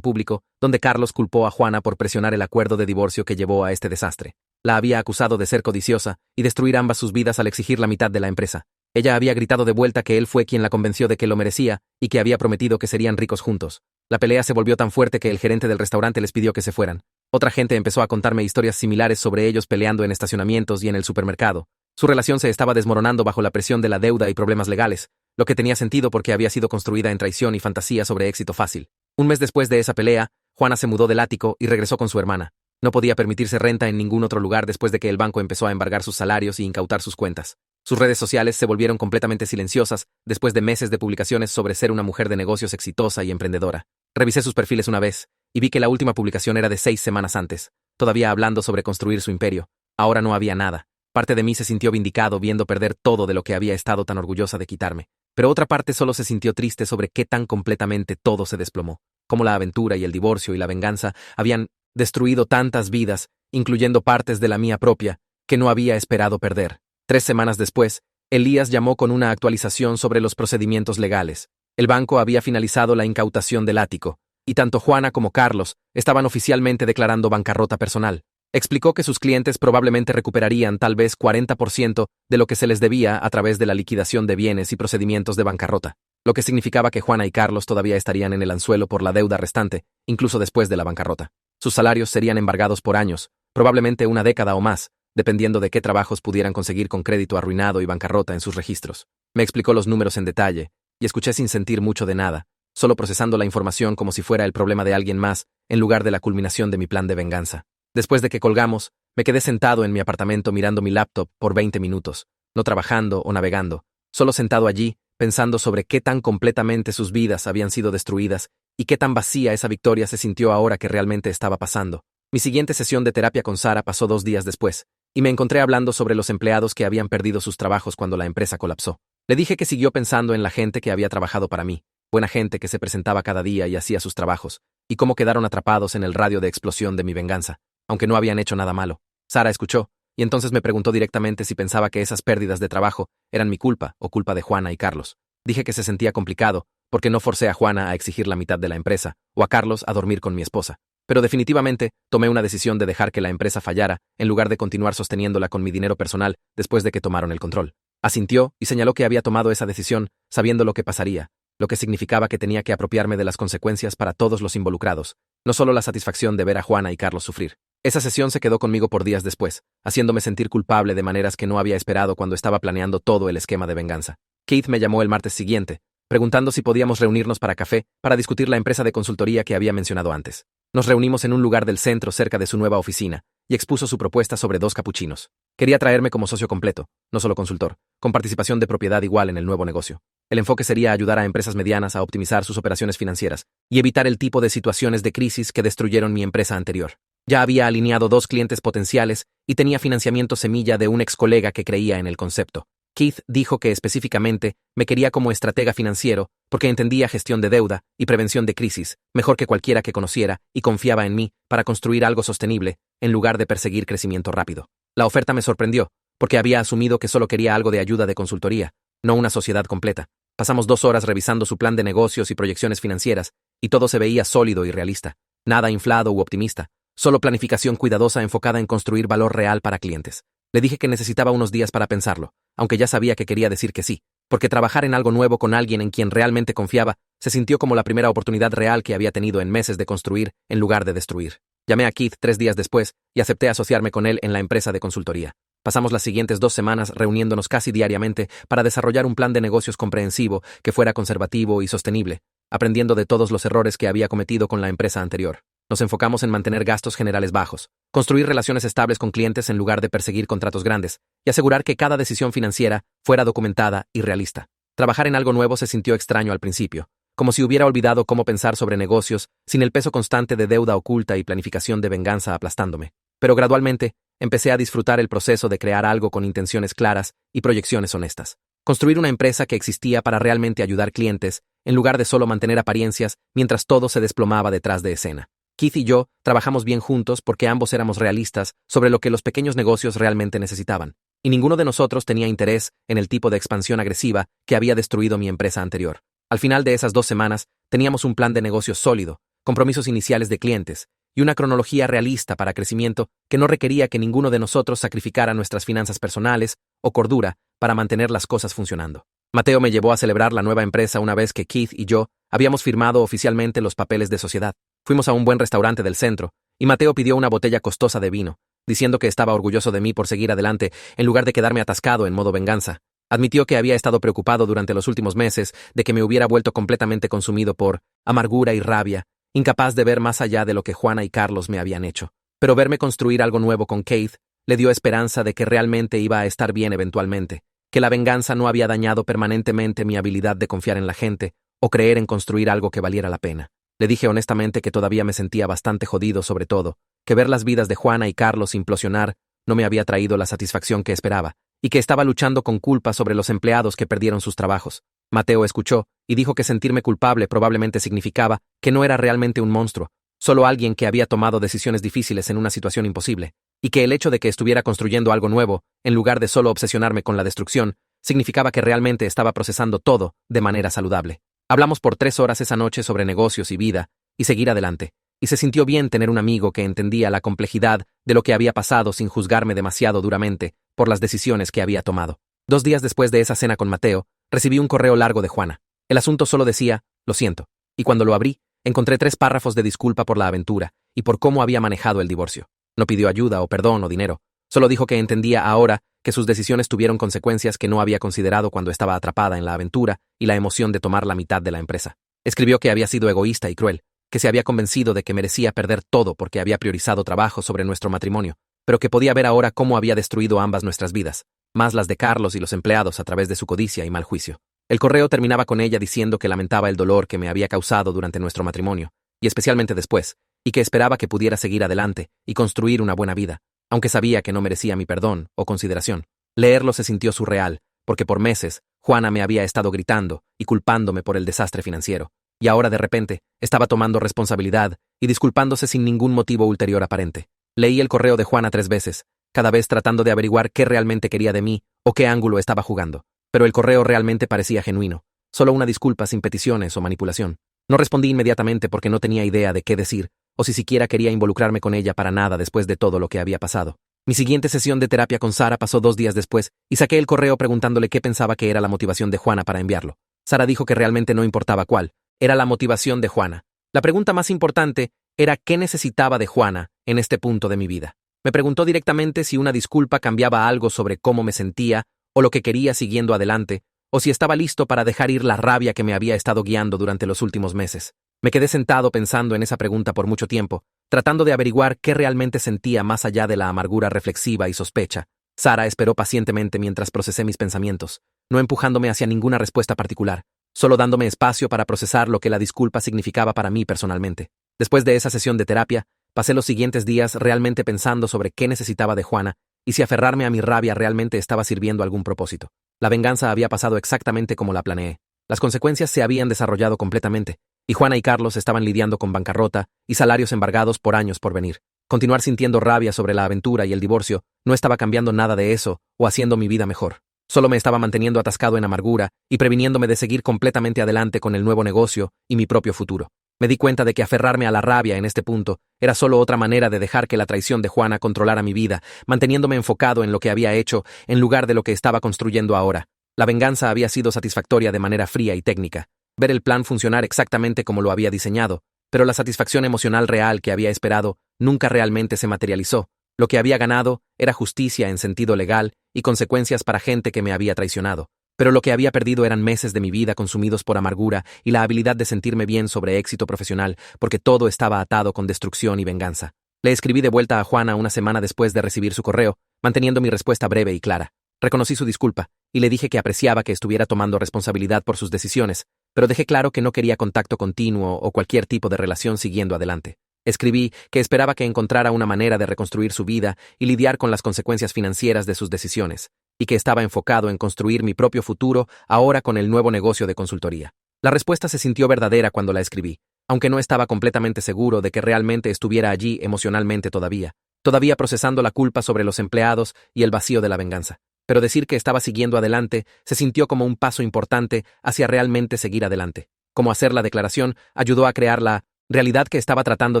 público, donde Carlos culpó a Juana por presionar el acuerdo de divorcio que llevó a este desastre. La había acusado de ser codiciosa y destruir ambas sus vidas al exigir la mitad de la empresa. Ella había gritado de vuelta que él fue quien la convenció de que lo merecía y que había prometido que serían ricos juntos. La pelea se volvió tan fuerte que el gerente del restaurante les pidió que se fueran. Otra gente empezó a contarme historias similares sobre ellos peleando en estacionamientos y en el supermercado. Su relación se estaba desmoronando bajo la presión de la deuda y problemas legales, lo que tenía sentido porque había sido construida en traición y fantasía sobre éxito fácil. Un mes después de esa pelea, Juana se mudó del ático y regresó con su hermana. No podía permitirse renta en ningún otro lugar después de que el banco empezó a embargar sus salarios y incautar sus cuentas. Sus redes sociales se volvieron completamente silenciosas después de meses de publicaciones sobre ser una mujer de negocios exitosa y emprendedora. Revisé sus perfiles una vez y vi que la última publicación era de 6 semanas antes, todavía hablando sobre construir su imperio. Ahora no había nada. Parte de mí se sintió vindicado viendo perder todo de lo que había estado tan orgullosa de quitarme. Pero otra parte solo se sintió triste sobre qué tan completamente todo se desplomó. Cómo la aventura y el divorcio y la venganza habían destruido tantas vidas, incluyendo partes de la mía propia, que no había esperado perder. 3 semanas después, Elías llamó con una actualización sobre los procedimientos legales. El banco había finalizado la incautación del ático, y tanto Juana como Carlos estaban oficialmente declarando bancarrota personal. Explicó que sus clientes probablemente recuperarían tal vez 40% de lo que se les debía a través de la liquidación de bienes y procedimientos de bancarrota, lo que significaba que Juana y Carlos todavía estarían en el anzuelo por la deuda restante, incluso después de la bancarrota. Sus salarios serían embargados por años, probablemente una década o más, dependiendo de qué trabajos pudieran conseguir con crédito arruinado y bancarrota en sus registros. Me explicó los números en detalle, y escuché sin sentir mucho de nada, solo procesando la información como si fuera el problema de alguien más, en lugar de la culminación de mi plan de venganza. Después de que colgamos, me quedé sentado en mi apartamento mirando mi laptop por 20 minutos, no trabajando o navegando, solo sentado allí, pensando sobre qué tan completamente sus vidas habían sido destruidas y qué tan vacía esa victoria se sintió ahora que realmente estaba pasando. Mi siguiente sesión de terapia con Sara pasó 2 días después, y me encontré hablando sobre los empleados que habían perdido sus trabajos cuando la empresa colapsó. Le dije que siguió pensando en la gente que había trabajado para mí, buena gente que se presentaba cada día y hacía sus trabajos, y cómo quedaron atrapados en el radio de explosión de mi venganza, aunque no habían hecho nada malo. Sara escuchó, y entonces me preguntó directamente si pensaba que esas pérdidas de trabajo eran mi culpa o culpa de Juana y Carlos. Dije que se sentía complicado, porque no forcé a Juana a exigir la mitad de la empresa, o a Carlos a dormir con mi esposa. Pero definitivamente tomé una decisión de dejar que la empresa fallara, en lugar de continuar sosteniéndola con mi dinero personal después de que tomaron el control. Asintió y señaló que había tomado esa decisión sabiendo lo que pasaría, lo que significaba que tenía que apropiarme de las consecuencias para todos los involucrados, no solo la satisfacción de ver a Juana y Carlos sufrir. Esa sesión se quedó conmigo por días después, haciéndome sentir culpable de maneras que no había esperado cuando estaba planeando todo el esquema de venganza. Keith me llamó el martes siguiente, preguntando si podíamos reunirnos para café para discutir la empresa de consultoría que había mencionado antes. Nos reunimos en un lugar del centro cerca de su nueva oficina, y expuso su propuesta sobre 2 capuchinos. Quería traerme como socio completo, no solo consultor, con participación de propiedad igual en el nuevo negocio. El enfoque sería ayudar a empresas medianas a optimizar sus operaciones financieras y evitar el tipo de situaciones de crisis que destruyeron mi empresa anterior. Ya había alineado 2 clientes potenciales y tenía financiamiento semilla de un ex colega que creía en el concepto. Keith dijo que específicamente me quería como estratega financiero porque entendía gestión de deuda y prevención de crisis mejor que cualquiera que conociera y confiaba en mí para construir algo sostenible en lugar de perseguir crecimiento rápido. La oferta me sorprendió porque había asumido que solo quería algo de ayuda de consultoría, no una sociedad completa. Pasamos 2 horas revisando su plan de negocios y proyecciones financieras y todo se veía sólido y realista, nada inflado u optimista, solo planificación cuidadosa enfocada en construir valor real para clientes. Le dije que necesitaba unos días para pensarlo, aunque ya sabía que quería decir que sí, porque trabajar en algo nuevo con alguien en quien realmente confiaba se sintió como la primera oportunidad real que había tenido en meses de construir en lugar de destruir. Llamé a Keith 3 días después y acepté asociarme con él en la empresa de consultoría. Pasamos las siguientes 2 semanas reuniéndonos casi diariamente para desarrollar un plan de negocios comprensivo que fuera conservativo y sostenible, aprendiendo de todos los errores que había cometido con la empresa anterior. Nos enfocamos en mantener gastos generales bajos, construir relaciones estables con clientes en lugar de perseguir contratos grandes, y asegurar que cada decisión financiera fuera documentada y realista. Trabajar en algo nuevo se sintió extraño al principio, como si hubiera olvidado cómo pensar sobre negocios sin el peso constante de deuda oculta y planificación de venganza aplastándome. Pero gradualmente, empecé a disfrutar el proceso de crear algo con intenciones claras y proyecciones honestas. Construir una empresa que existía para realmente ayudar clientes, en lugar de solo mantener apariencias mientras todo se desplomaba detrás de escena. Keith y yo trabajamos bien juntos porque ambos éramos realistas sobre lo que los pequeños negocios realmente necesitaban, y ninguno de nosotros tenía interés en el tipo de expansión agresiva que había destruido mi empresa anterior. Al final de esas 2 semanas, teníamos un plan de negocios sólido, compromisos iniciales de clientes, y una cronología realista para crecimiento que no requería que ninguno de nosotros sacrificara nuestras finanzas personales o cordura para mantener las cosas funcionando. Mateo me llevó a celebrar la nueva empresa una vez que Keith y yo habíamos firmado oficialmente los papeles de sociedad. Fuimos a un buen restaurante del centro, y Mateo pidió una botella costosa de vino, diciendo que estaba orgulloso de mí por seguir adelante en lugar de quedarme atascado en modo venganza. Admitió que había estado preocupado durante los últimos meses de que me hubiera vuelto completamente consumido por amargura y rabia, incapaz de ver más allá de lo que Juana y Carlos me habían hecho. Pero verme construir algo nuevo con Keith le dio esperanza de que realmente iba a estar bien eventualmente, que la venganza no había dañado permanentemente mi habilidad de confiar en la gente o creer en construir algo que valiera la pena. Le dije honestamente que todavía me sentía bastante jodido sobre todo, que ver las vidas de Juana y Carlos implosionar no me había traído la satisfacción que esperaba, y que estaba luchando con culpa sobre los empleados que perdieron sus trabajos. Mateo escuchó y dijo que sentirme culpable probablemente significaba que no era realmente un monstruo, solo alguien que había tomado decisiones difíciles en una situación imposible, y que el hecho de que estuviera construyendo algo nuevo, en lugar de solo obsesionarme con la destrucción, significaba que realmente estaba procesando todo de manera saludable. Hablamos por 3 horas esa noche sobre negocios y vida, y seguir adelante, y se sintió bien tener un amigo que entendía la complejidad de lo que había pasado sin juzgarme demasiado duramente por las decisiones que había tomado. 2 días después de esa cena con Mateo, recibí un correo largo de Juana. El asunto solo decía, lo siento, y cuando lo abrí, encontré 3 párrafos de disculpa por la aventura y por cómo había manejado el divorcio. No pidió ayuda o perdón o dinero, Solo dijo que entendía ahora que sus decisiones tuvieron consecuencias que no había considerado cuando estaba atrapada en la aventura y la emoción de tomar la mitad de la empresa. Escribió que había sido egoísta y cruel, que se había convencido de que merecía perder todo porque había priorizado trabajo sobre nuestro matrimonio, pero que podía ver ahora cómo había destruido ambas nuestras vidas, más las de Carlos y los empleados a través de su codicia y mal juicio. El correo terminaba con ella diciendo que lamentaba el dolor que me había causado durante nuestro matrimonio, y especialmente después, y que esperaba que pudiera seguir adelante y construir una buena vida, aunque sabía que no merecía mi perdón o consideración. Leerlo se sintió surreal, porque por meses Juana me había estado gritando y culpándome por el desastre financiero, y ahora de repente estaba tomando responsabilidad y disculpándose sin ningún motivo ulterior aparente. Leí el correo de Juana 3 veces, cada vez tratando de averiguar qué realmente quería de mí o qué ángulo estaba jugando. Pero el correo realmente parecía genuino, solo una disculpa sin peticiones o manipulación. No respondí inmediatamente porque no tenía idea de qué decir, o si siquiera quería involucrarme con ella para nada después de todo lo que había pasado. Mi siguiente sesión de terapia con Sara pasó 2 días después, y saqué el correo preguntándole qué pensaba que era la motivación de Juana para enviarlo. Sara dijo que realmente no importaba cuál, era la motivación de Juana. La pregunta más importante era qué necesitaba de Juana en este punto de mi vida. Me preguntó directamente si una disculpa cambiaba algo sobre cómo me sentía o lo que quería siguiendo adelante, o si estaba listo para dejar ir la rabia que me había estado guiando durante los últimos meses. Me quedé sentado pensando en esa pregunta por mucho tiempo, tratando de averiguar qué realmente sentía más allá de la amargura reflexiva y sospecha. Sara esperó pacientemente mientras procesé mis pensamientos, no empujándome hacia ninguna respuesta particular, solo dándome espacio para procesar lo que la disculpa significaba para mí personalmente. Después de esa sesión de terapia, pasé los siguientes días realmente pensando sobre qué necesitaba de Juana y si aferrarme a mi rabia realmente estaba sirviendo algún propósito. La venganza había pasado exactamente como la planeé. Las consecuencias se habían desarrollado completamente, y Juana y Carlos estaban lidiando con bancarrota y salarios embargados por años por venir. Continuar sintiendo rabia sobre la aventura y el divorcio no estaba cambiando nada de eso o haciendo mi vida mejor. Solo me estaba manteniendo atascado en amargura y previniéndome de seguir completamente adelante con el nuevo negocio y mi propio futuro. Me di cuenta de que aferrarme a la rabia en este punto era solo otra manera de dejar que la traición de Juana controlara mi vida, manteniéndome enfocado en lo que había hecho en lugar de lo que estaba construyendo ahora. La venganza había sido satisfactoria de manera fría y técnica, ver el plan funcionar exactamente como lo había diseñado, pero la satisfacción emocional real que había esperado nunca realmente se materializó. Lo que había ganado era justicia en sentido legal y consecuencias para gente que me había traicionado. Pero lo que había perdido eran meses de mi vida consumidos por amargura y la habilidad de sentirme bien sobre éxito profesional, porque todo estaba atado con destrucción y venganza. Le escribí de vuelta a Juana una semana después de recibir su correo, manteniendo mi respuesta breve y clara. Reconocí su disculpa, y le dije que apreciaba que estuviera tomando responsabilidad por sus decisiones, pero dejé claro que no quería contacto continuo o cualquier tipo de relación siguiendo adelante. Escribí que esperaba que encontrara una manera de reconstruir su vida y lidiar con las consecuencias financieras de sus decisiones, y que estaba enfocado en construir mi propio futuro ahora con el nuevo negocio de consultoría. La respuesta se sintió verdadera cuando la escribí, aunque no estaba completamente seguro de que realmente estuviera allí emocionalmente todavía procesando la culpa sobre los empleados y el vacío de la venganza. Pero decir que estaba siguiendo adelante se sintió como un paso importante hacia realmente seguir adelante. Como hacer la declaración ayudó a crear la realidad que estaba tratando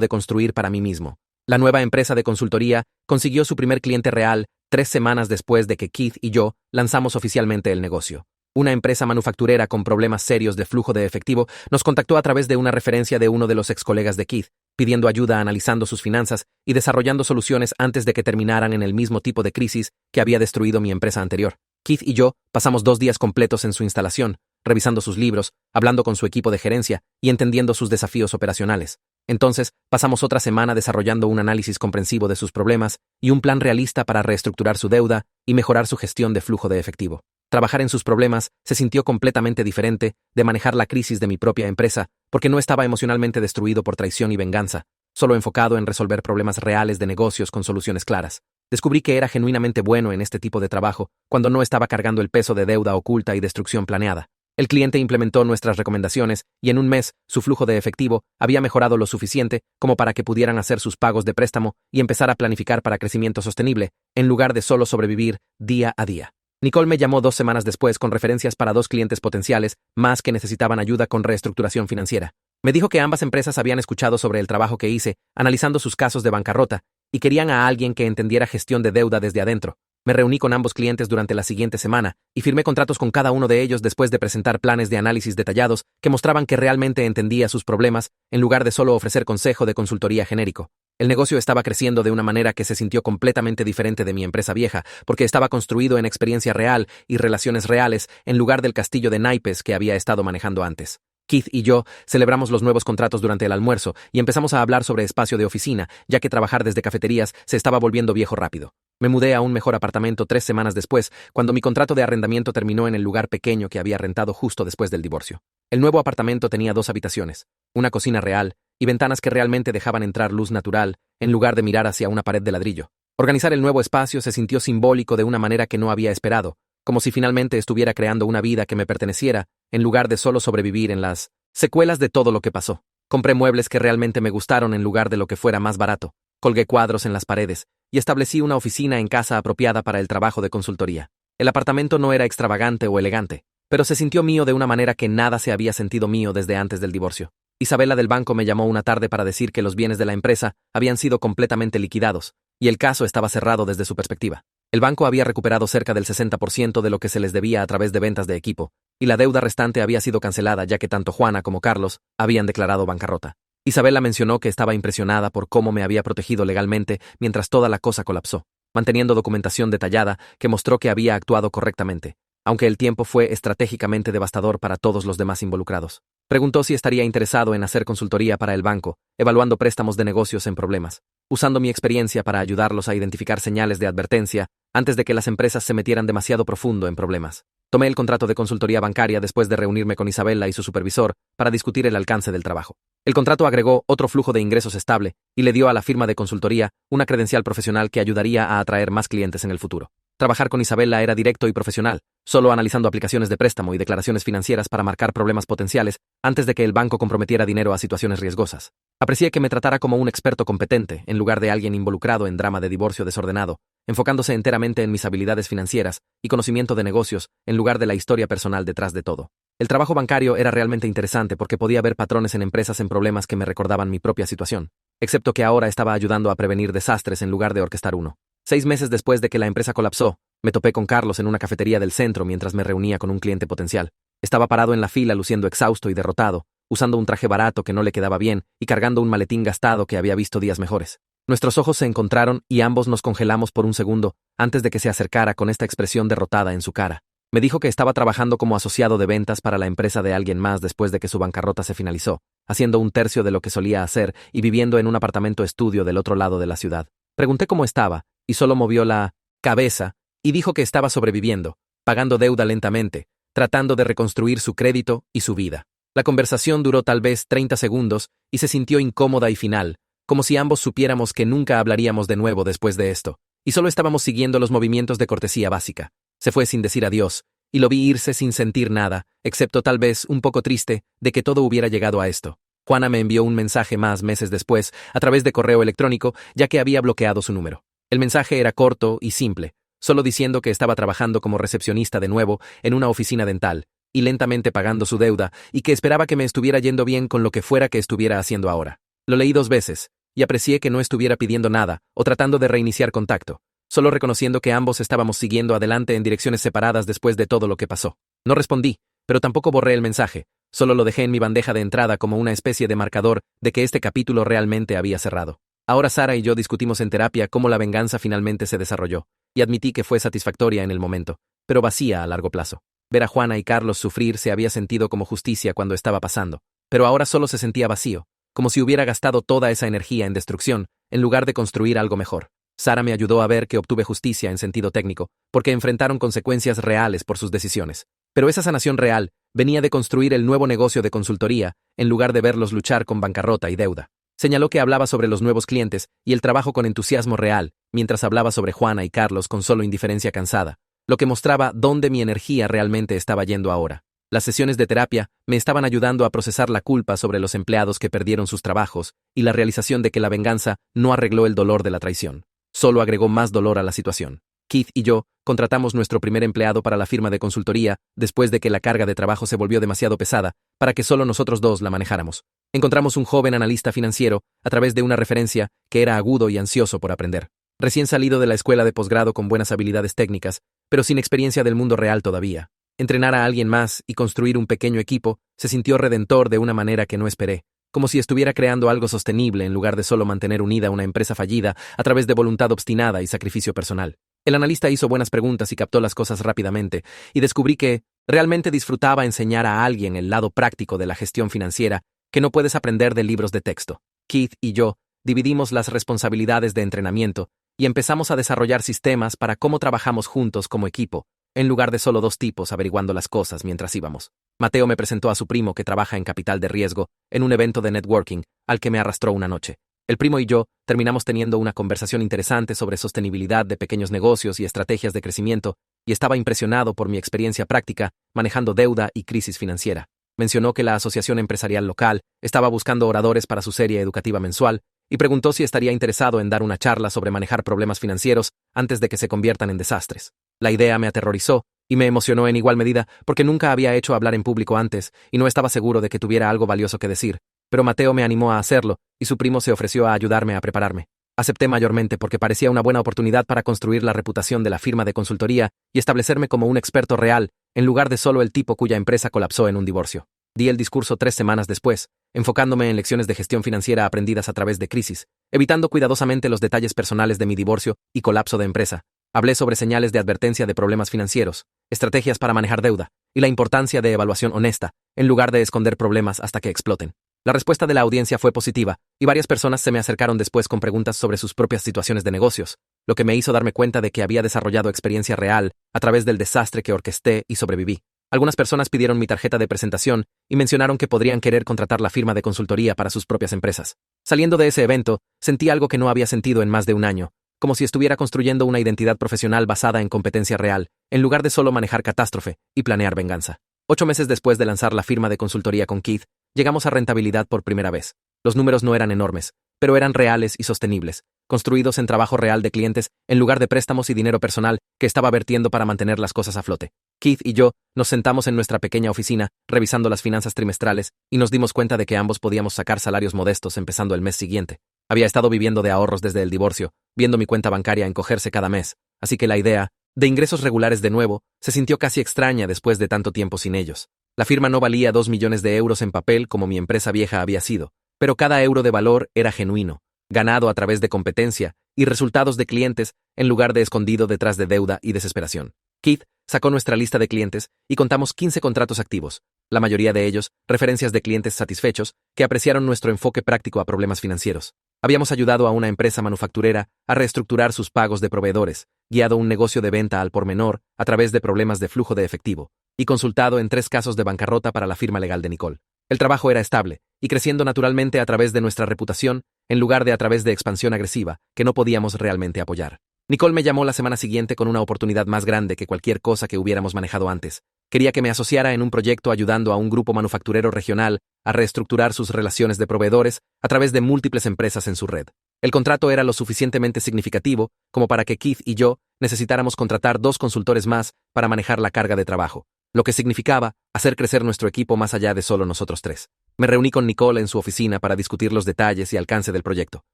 de construir para mí mismo. La nueva empresa de consultoría consiguió su primer cliente real 3 semanas después de que Keith y yo lanzamos oficialmente el negocio. Una empresa manufacturera con problemas serios de flujo de efectivo nos contactó a través de una referencia de uno de los ex colegas de Keith, pidiendo ayuda analizando sus finanzas y desarrollando soluciones antes de que terminaran en el mismo tipo de crisis que había destruido mi empresa anterior. Keith y yo pasamos 2 días completos en su instalación, revisando sus libros, hablando con su equipo de gerencia y entendiendo sus desafíos operacionales. Entonces, pasamos otra semana desarrollando un análisis comprensivo de sus problemas y un plan realista para reestructurar su deuda y mejorar su gestión de flujo de efectivo. Trabajar en sus problemas se sintió completamente diferente de manejar la crisis de mi propia empresa, porque no estaba emocionalmente destruido por traición y venganza, solo enfocado en resolver problemas reales de negocios con soluciones claras. Descubrí que era genuinamente bueno en este tipo de trabajo, cuando no estaba cargando el peso de deuda oculta y destrucción planeada. El cliente implementó nuestras recomendaciones y en un mes su flujo de efectivo había mejorado lo suficiente como para que pudieran hacer sus pagos de préstamo y empezar a planificar para crecimiento sostenible, en lugar de solo sobrevivir día a día. Nicole me llamó 2 semanas después con referencias para 2 clientes potenciales más que necesitaban ayuda con reestructuración financiera. Me dijo que ambas empresas habían escuchado sobre el trabajo que hice, analizando sus casos de bancarrota, y querían a alguien que entendiera gestión de deuda desde adentro. Me reuní con ambos clientes durante la siguiente semana y firmé contratos con cada uno de ellos después de presentar planes de análisis detallados que mostraban que realmente entendía sus problemas en lugar de solo ofrecer consejo de consultoría genérico. El negocio estaba creciendo de una manera que se sintió completamente diferente de mi empresa vieja, porque estaba construido en experiencia real y relaciones reales en lugar del castillo de naipes que había estado manejando antes. Keith y yo celebramos los nuevos contratos durante el almuerzo y empezamos a hablar sobre espacio de oficina, ya que trabajar desde cafeterías se estaba volviendo viejo rápido. Me mudé a un mejor apartamento 3 semanas después, cuando mi contrato de arrendamiento terminó en el lugar pequeño que había rentado justo después del divorcio. El nuevo apartamento tenía 2 habitaciones, una cocina real y ventanas que realmente dejaban entrar luz natural, en lugar de mirar hacia una pared de ladrillo. Organizar el nuevo espacio se sintió simbólico de una manera que no había esperado, como si finalmente estuviera creando una vida que me perteneciera, en lugar de solo sobrevivir en las secuelas de todo lo que pasó. Compré muebles que realmente me gustaron en lugar de lo que fuera más barato. Colgué cuadros en las paredes y establecí una oficina en casa apropiada para el trabajo de consultoría. El apartamento no era extravagante o elegante, pero se sintió mío de una manera que nada se había sentido mío desde antes del divorcio. Isabela del banco me llamó una tarde para decir que los bienes de la empresa habían sido completamente liquidados, y el caso estaba cerrado desde su perspectiva. El banco había recuperado cerca del 60% de lo que se les debía a través de ventas de equipo, y la deuda restante había sido cancelada ya que tanto Juana como Carlos habían declarado bancarrota. Isabela mencionó que estaba impresionada por cómo me había protegido legalmente mientras toda la cosa colapsó, manteniendo documentación detallada que mostró que había actuado correctamente, aunque el tiempo fue estratégicamente devastador para todos los demás involucrados. Preguntó si estaría interesado en hacer consultoría para el banco, evaluando préstamos de negocios en problemas, usando mi experiencia para ayudarlos a identificar señales de advertencia antes de que las empresas se metieran demasiado profundo en problemas. Tomé el contrato de consultoría bancaria después de reunirme con Isabela y su supervisor para discutir el alcance del trabajo. El contrato agregó otro flujo de ingresos estable y le dio a la firma de consultoría una credencial profesional que ayudaría a atraer más clientes en el futuro. Trabajar con Isabela era directo y profesional, solo analizando aplicaciones de préstamo y declaraciones financieras para marcar problemas potenciales antes de que el banco comprometiera dinero a situaciones riesgosas. Aprecié que me tratara como un experto competente, en lugar de alguien involucrado en drama de divorcio desordenado, enfocándose enteramente en mis habilidades financieras y conocimiento de negocios, en lugar de la historia personal detrás de todo. El trabajo bancario era realmente interesante porque podía ver patrones en empresas en problemas que me recordaban mi propia situación, excepto que ahora estaba ayudando a prevenir desastres en lugar de orquestar uno. 6 meses después de que la empresa colapsó, me topé con Carlos en una cafetería del centro mientras me reunía con un cliente potencial. Estaba parado en la fila luciendo exhausto y derrotado, usando un traje barato que no le quedaba bien y cargando un maletín gastado que había visto días mejores. Nuestros ojos se encontraron y ambos nos congelamos por un segundo antes de que se acercara con esta expresión derrotada en su cara. Me dijo que estaba trabajando como asociado de ventas para la empresa de alguien más después de que su bancarrota se finalizó, haciendo 1/3 de lo que solía hacer y viviendo en un apartamento estudio del otro lado de la ciudad. Pregunté cómo estaba, y solo movió la cabeza y dijo que estaba sobreviviendo, pagando deuda lentamente, tratando de reconstruir su crédito y su vida. La conversación duró tal vez 30 segundos y se sintió incómoda y final, como si ambos supiéramos que nunca hablaríamos de nuevo después de esto, y solo estábamos siguiendo los movimientos de cortesía básica. Se fue sin decir adiós, y lo vi irse sin sentir nada, excepto tal vez un poco triste de que todo hubiera llegado a esto. Juana me envió un mensaje más meses después, a través de correo electrónico, ya que había bloqueado su número. El mensaje era corto y simple, solo diciendo que estaba trabajando como recepcionista de nuevo en una oficina dental, y lentamente pagando su deuda, y que esperaba que me estuviera yendo bien con lo que fuera que estuviera haciendo ahora. Lo leí 2 veces, y aprecié que no estuviera pidiendo nada o tratando de reiniciar contacto, solo reconociendo que ambos estábamos siguiendo adelante en direcciones separadas después de todo lo que pasó. No respondí, pero tampoco borré el mensaje, solo lo dejé en mi bandeja de entrada como una especie de marcador de que este capítulo realmente había cerrado. Ahora Sara y yo discutimos en terapia cómo la venganza finalmente se desarrolló, y admití que fue satisfactoria en el momento, pero vacía a largo plazo. Ver a Juana y Carlos sufrir se había sentido como justicia cuando estaba pasando, pero ahora solo se sentía vacío, como si hubiera gastado toda esa energía en destrucción, en lugar de construir algo mejor. Sara me ayudó a ver que obtuve justicia en sentido técnico, porque enfrentaron consecuencias reales por sus decisiones. Pero esa sanación real venía de construir el nuevo negocio de consultoría, en lugar de verlos luchar con bancarrota y deuda. Señaló que hablaba sobre los nuevos clientes y el trabajo con entusiasmo real, mientras hablaba sobre Juana y Carlos con solo indiferencia cansada, lo que mostraba dónde mi energía realmente estaba yendo ahora. Las sesiones de terapia me estaban ayudando a procesar la culpa sobre los empleados que perdieron sus trabajos y la realización de que la venganza no arregló el dolor de la traición, solo agregó más dolor a la situación. Keith y yo contratamos nuestro primer empleado para la firma de consultoría después de que la carga de trabajo se volvió demasiado pesada para que solo nosotros dos la manejáramos. Encontramos un joven analista financiero a través de una referencia que era agudo y ansioso por aprender. Recién salido de la escuela de posgrado con buenas habilidades técnicas, pero sin experiencia del mundo real todavía. Entrenar a alguien más y construir un pequeño equipo se sintió redentor de una manera que no esperé, como si estuviera creando algo sostenible en lugar de solo mantener unida una empresa fallida a través de voluntad obstinada y sacrificio personal. El analista hizo buenas preguntas y captó las cosas rápidamente, y descubrí que realmente disfrutaba enseñar a alguien el lado práctico de la gestión financiera que no puedes aprender de libros de texto. Keith y yo dividimos las responsabilidades de entrenamiento y empezamos a desarrollar sistemas para cómo trabajamos juntos como equipo, en lugar de solo dos tipos averiguando las cosas mientras íbamos. Mateo me presentó a su primo que trabaja en capital de riesgo, en un evento de networking, al que me arrastró una noche. El primo y yo terminamos teniendo una conversación interesante sobre sostenibilidad de pequeños negocios y estrategias de crecimiento, y estaba impresionado por mi experiencia práctica manejando deuda y crisis financiera. Mencionó que la asociación empresarial local estaba buscando oradores para su serie educativa mensual, y preguntó si estaría interesado en dar una charla sobre manejar problemas financieros antes de que se conviertan en desastres. La idea me aterrorizó y me emocionó en igual medida porque nunca había hecho hablar en público antes y no estaba seguro de que tuviera algo valioso que decir, pero Mateo me animó a hacerlo y su primo se ofreció a ayudarme a prepararme. Acepté mayormente porque parecía una buena oportunidad para construir la reputación de la firma de consultoría y establecerme como un experto real, en lugar de solo el tipo cuya empresa colapsó en un divorcio. Di el discurso 3 semanas después, enfocándome en lecciones de gestión financiera aprendidas a través de crisis, evitando cuidadosamente los detalles personales de mi divorcio y colapso de empresa. Hablé sobre señales de advertencia de problemas financieros, estrategias para manejar deuda y la importancia de evaluación honesta, en lugar de esconder problemas hasta que exploten. La respuesta de la audiencia fue positiva, y varias personas se me acercaron después con preguntas sobre sus propias situaciones de negocios, lo que me hizo darme cuenta de que había desarrollado experiencia real a través del desastre que orquesté y sobreviví. Algunas personas pidieron mi tarjeta de presentación y mencionaron que podrían querer contratar la firma de consultoría para sus propias empresas. Saliendo de ese evento, sentí algo que no había sentido en más de un año, como si estuviera construyendo una identidad profesional basada en competencia real, en lugar de solo manejar catástrofe y planear venganza. 8 meses después de lanzar la firma de consultoría con Keith, llegamos a rentabilidad por primera vez. Los números no eran enormes, pero eran reales y sostenibles, construidos en trabajo real de clientes en lugar de préstamos y dinero personal que estaba vertiendo para mantener las cosas a flote. Keith y yo nos sentamos en nuestra pequeña oficina, revisando las finanzas trimestrales, y nos dimos cuenta de que ambos podíamos sacar salarios modestos empezando el mes siguiente. Había estado viviendo de ahorros desde el divorcio, viendo mi cuenta bancaria encogerse cada mes, así que la idea de ingresos regulares de nuevo se sintió casi extraña después de tanto tiempo sin ellos. La firma no valía 2 millones de euros en papel como mi empresa vieja había sido, pero cada euro de valor era genuino, ganado a través de competencia y resultados de clientes en lugar de escondido detrás de deuda y desesperación. Keith sacó nuestra lista de clientes y contamos 15 contratos activos, la mayoría de ellos referencias de clientes satisfechos que apreciaron nuestro enfoque práctico a problemas financieros. Habíamos ayudado a una empresa manufacturera a reestructurar sus pagos de proveedores, guiado un negocio de venta al por menor a través de problemas de flujo de efectivo, y consultado en 3 casos de bancarrota para la firma legal de Nicole. El trabajo era estable, y creciendo naturalmente a través de nuestra reputación, en lugar de a través de expansión agresiva, que no podíamos realmente apoyar. Nicole me llamó la semana siguiente con una oportunidad más grande que cualquier cosa que hubiéramos manejado antes. Quería que me asociara en un proyecto ayudando a un grupo manufacturero regional a reestructurar sus relaciones de proveedores a través de múltiples empresas en su red. El contrato era lo suficientemente significativo como para que Keith y yo necesitáramos contratar 2 consultores más para manejar la carga de trabajo, lo que significaba hacer crecer nuestro equipo más allá de solo nosotros 3. Me reuní con Nicole en su oficina para discutir los detalles y alcance del proyecto.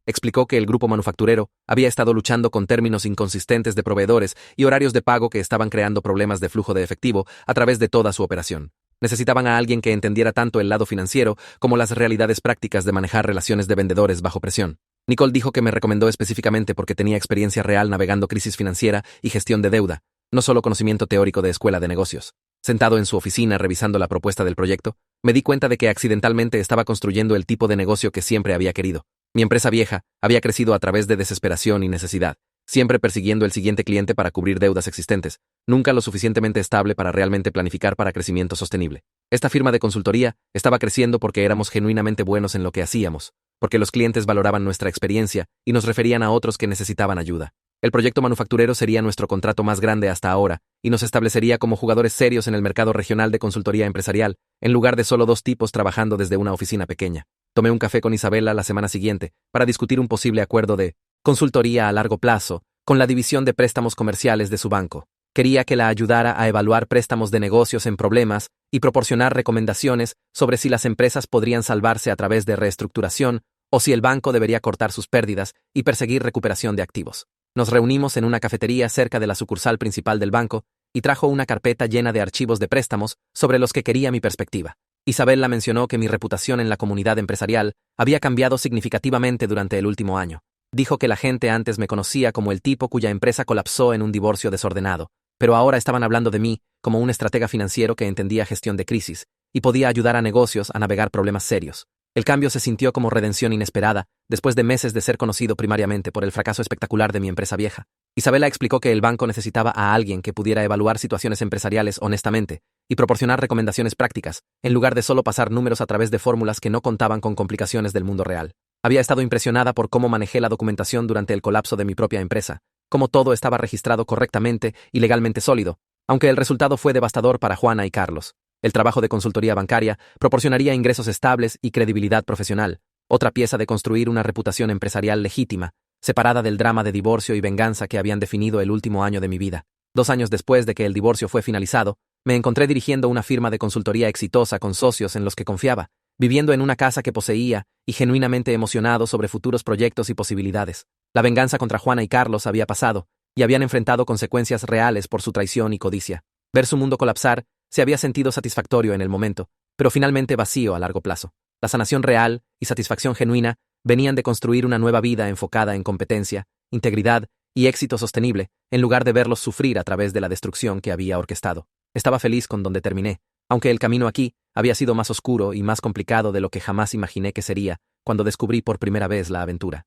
Explicó que el grupo manufacturero había estado luchando con términos inconsistentes de proveedores y horarios de pago que estaban creando problemas de flujo de efectivo a través de toda su operación. Necesitaban a alguien que entendiera tanto el lado financiero como las realidades prácticas de manejar relaciones de vendedores bajo presión. Nicole dijo que me recomendó específicamente porque tenía experiencia real navegando crisis financiera y gestión de deuda, no solo conocimiento teórico de escuela de negocios. Sentado en su oficina revisando la propuesta del proyecto, me di cuenta de que accidentalmente estaba construyendo el tipo de negocio que siempre había querido. Mi empresa vieja había crecido a través de desesperación y necesidad, siempre persiguiendo el siguiente cliente para cubrir deudas existentes, nunca lo suficientemente estable para realmente planificar para crecimiento sostenible. Esta firma de consultoría estaba creciendo porque éramos genuinamente buenos en lo que hacíamos, porque los clientes valoraban nuestra experiencia y nos referían a otros que necesitaban ayuda. El proyecto manufacturero sería nuestro contrato más grande hasta ahora y nos establecería como jugadores serios en el mercado regional de consultoría empresarial, en lugar de solo 2 tipos trabajando desde una oficina pequeña. Tomé un café con Isabela la semana siguiente para discutir un posible acuerdo de consultoría a largo plazo con la división de préstamos comerciales de su banco. Quería que la ayudara a evaluar préstamos de negocios en problemas y proporcionar recomendaciones sobre si las empresas podrían salvarse a través de reestructuración o si el banco debería cortar sus pérdidas y perseguir recuperación de activos. Nos reunimos en una cafetería cerca de la sucursal principal del banco y trajo una carpeta llena de archivos de préstamos sobre los que quería mi perspectiva. Isabella mencionó que mi reputación en la comunidad empresarial había cambiado significativamente durante el último año. Dijo que la gente antes me conocía como el tipo cuya empresa colapsó en un divorcio desordenado, pero ahora estaban hablando de mí como un estratega financiero que entendía gestión de crisis y podía ayudar a negocios a navegar problemas serios. El cambio se sintió como redención inesperada, después de meses de ser conocido primariamente por el fracaso espectacular de mi empresa vieja. Isabella explicó que el banco necesitaba a alguien que pudiera evaluar situaciones empresariales honestamente y proporcionar recomendaciones prácticas, en lugar de solo pasar números a través de fórmulas que no contaban con complicaciones del mundo real. Había estado impresionada por cómo manejé la documentación durante el colapso de mi propia empresa, cómo todo estaba registrado correctamente y legalmente sólido, aunque el resultado fue devastador para Juana y Carlos. El trabajo de consultoría bancaria proporcionaría ingresos estables y credibilidad profesional, otra pieza de construir una reputación empresarial legítima, separada del drama de divorcio y venganza que habían definido el último año de mi vida. 2 años después de que el divorcio fue finalizado, me encontré dirigiendo una firma de consultoría exitosa con socios en los que confiaba, viviendo en una casa que poseía y genuinamente emocionado sobre futuros proyectos y posibilidades. La venganza contra Juana y Carlos había pasado, y habían enfrentado consecuencias reales por su traición y codicia. Ver su mundo colapsar se había sentido satisfactorio en el momento, pero finalmente vacío a largo plazo. La sanación real y satisfacción genuina venían de construir una nueva vida enfocada en competencia, integridad y éxito sostenible, en lugar de verlos sufrir a través de la destrucción que había orquestado. Estaba feliz con donde terminé, aunque el camino aquí había sido más oscuro y más complicado de lo que jamás imaginé que sería cuando descubrí por primera vez la aventura.